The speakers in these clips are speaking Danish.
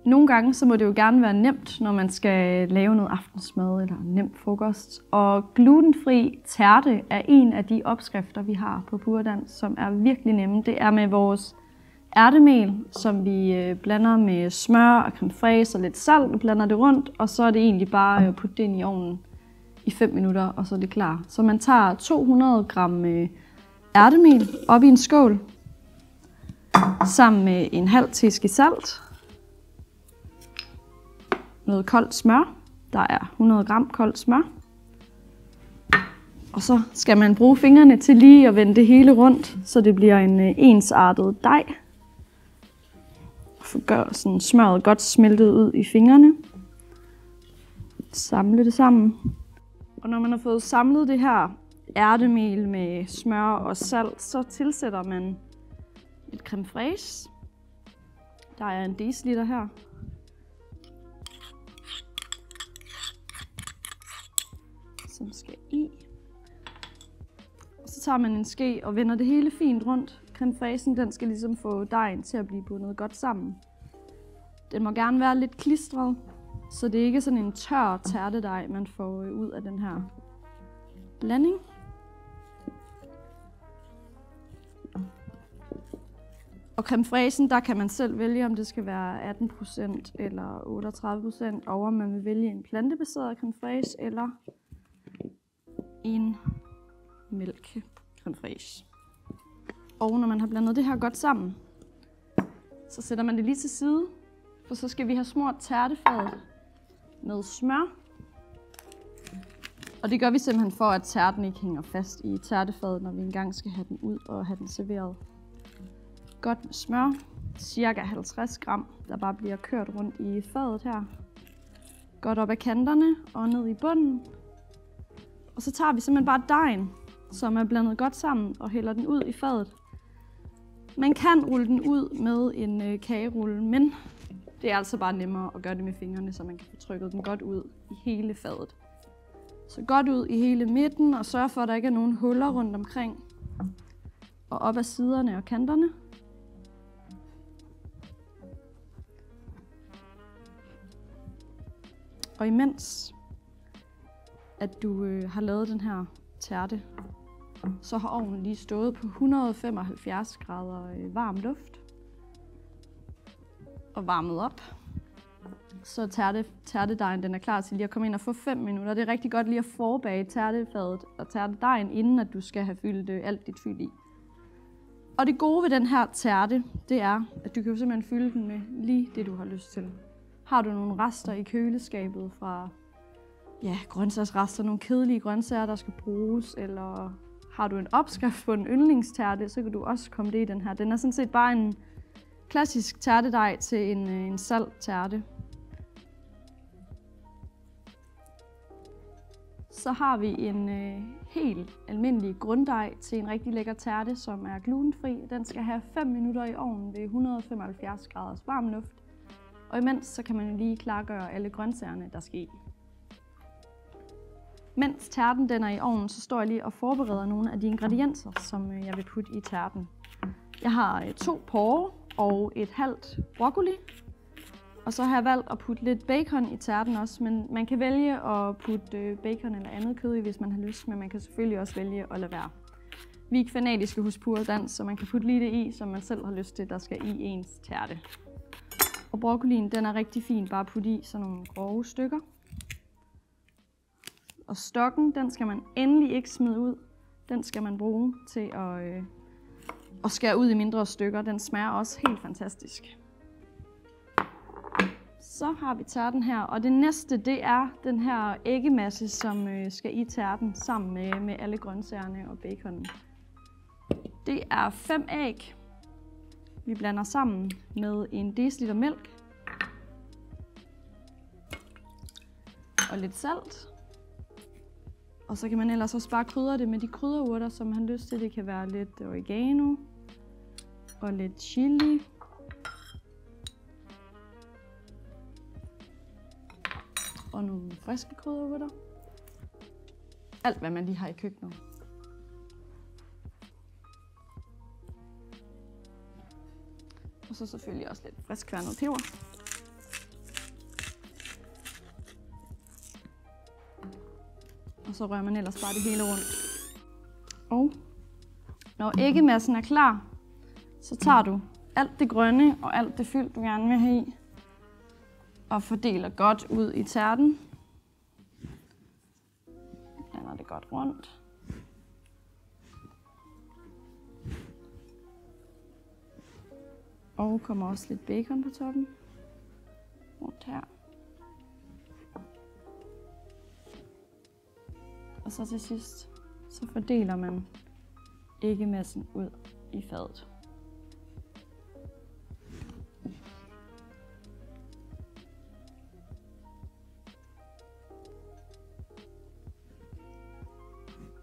Nogle gange så må det jo gerne være nemt, når man skal lave noget aftensmad eller nem frokost. Og glutenfri tærte er en af de opskrifter, vi har på Purdans, som er virkelig nemme. Det er med vores ærtemel, som vi blander med smør og creme fraiche og lidt salt og blander det rundt. Og så er det egentlig bare at putte det ind i ovnen i 5 minutter, og så er det klar. Så man tager 200 gram ærtemel op i en skål, sammen med en halv teske salt, noget koldt smør. Der er 100 gram koldt smør. Og så skal man bruge fingrene til lige at vende det hele rundt, så det bliver en ensartet dej. Gør sådan smøret godt smeltet ud i fingrene. Samle det sammen. Og når man har fået samlet det her ærtemel med smør og salt, så tilsætter man lidt creme fraiche. Der er en deciliter her. Som skal i. Og så tager man en ske og vender det hele fint rundt. Creme fraichen, den skal ligesom få dejen til at blive bundet godt sammen. Den må gerne være lidt klistret, så det er ikke sådan en tør tærtedej, man får ud af den her blanding. Og creme fraichen, der kan man selv vælge, om det skal være 18% eller 38%, og om man vil vælge en plantebaseret creme fraiche eller en mælk creme fraiche. Og når man har blandet det her godt sammen, så sætter man det lige til side, for så skal vi have smurt tærtefadet med smør. Og det gør vi simpelthen for, at tærten ikke hænger fast i tærtefadet, når vi engang skal have den ud og have den serveret. Godt med smør, cirka 50 gram, der bare bliver kørt rundt i fadet her. Godt op ad kanterne og ned i bunden. Og så tager vi simpelthen bare dejen, som er blandet godt sammen, og hælder den ud i fadet. Man kan rulle den ud med en kagerulle, men det er altså bare nemmere at gøre det med fingrene, så man kan få trykket den godt ud i hele fadet. Så godt ud i hele midten, og sørg for, at der ikke er nogen huller rundt omkring. Og op ad siderne og kanterne. Og imens at du har lavet den her tærte, så har ovnen lige stået på 175 grader varm luft og varmet op. Så tærtedejen den er klar til lige at komme ind og få 5 minutter. Det er rigtig godt lige at forbage tærtefadet og tærtedejen, inden at du skal have fyldt alt dit fyld i. Og det gode ved den her tærte, det er, at du kan jo simpelthen fylde den med lige det, du har lyst til. Har du nogle rester i køleskabet fra grøntsagsrester, nogle kedelige grøntsager, der skal bruges, eller har du en opskrift på en yndlingstærte, så kan du også komme det i den her. Den er sådan set bare en klassisk tærtedej til en salt tærte. Så har vi en helt almindelig grunddej til en rigtig lækker tærte, som er glutenfri. Den skal have 5 minutter i ovnen ved 175 graders varm luft. Og imens så kan man lige klargøre alle grøntsagerne, der skal i. Mens tærten den er i ovnen, så står jeg lige og forbereder nogle af de ingredienser, som jeg vil putte i tærten. Jeg har 2 porre og et halvt broccoli. Og så har jeg valgt at putte lidt bacon i tærten også, men man kan vælge at putte bacon eller andet kød i, hvis man har lyst, men man kan selvfølgelig også vælge at lade være. Vi er ikke fanatiske hos Purdans, så man kan putte lige det i, som man selv har lyst til, der skal i ens tærte. Og broccolien, den er rigtig fin bare at putte i sådan nogle grove stykker. Og stokken, den skal man endelig ikke smide ud. Den skal man bruge til at skære ud i mindre stykker. Den smager også helt fantastisk. Så har vi tærten her, og det næste, det er den her æggemasse, som skal i tærten sammen med alle grøntsagerne og baconen. Det er 5 æg, vi blander sammen med 1 deciliter mælk og lidt salt. Og så kan man ellers også bare krydre det med de krydderurter, som man har lyst til. Det kan være lidt oregano og lidt chili. Og nogle friske krydderurter. Alt, hvad man lige har i køkkenet. Og så selvfølgelig også lidt frisk kværnet peber. og så rører man ellers bare det hele rundt. Og når æggemassen er klar, så tager du alt det grønne og alt det fyld, du gerne vil have i, og fordeler godt ud i tærten. Blander det godt rundt. Og kommer også lidt bacon på toppen. Rundt her. Og så til sidst, så fordeler man æggemassen ud i fadet.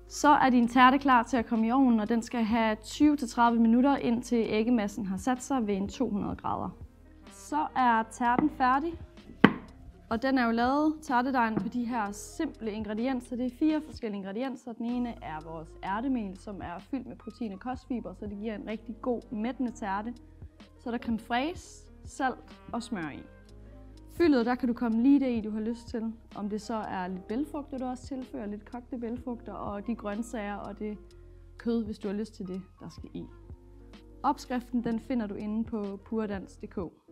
Så er din tærte klar til at komme i ovnen, og den skal have 20-30 minutter, indtil æggemassen har sat sig ved en 200 grader. Så er tærten færdig, og den er jo lavet tærtedejen på de her simple ingredienser. Det er 4 forskellige ingredienser. Den ene er vores ærtemel, som er fyldt med protein og kostfiber, så det giver en rigtig god mættende tærte. Så er der creme fraise, salt og smør i. Fyldet, der kan du komme lige det i, du har lyst til. Om det så er lidt bælgfrugter, du også tilfører, lidt kogte bælgfrugter og de grøntsager og det kød, hvis du har lyst til det, der skal i. Opskriften den finder du inde på purdans.dk.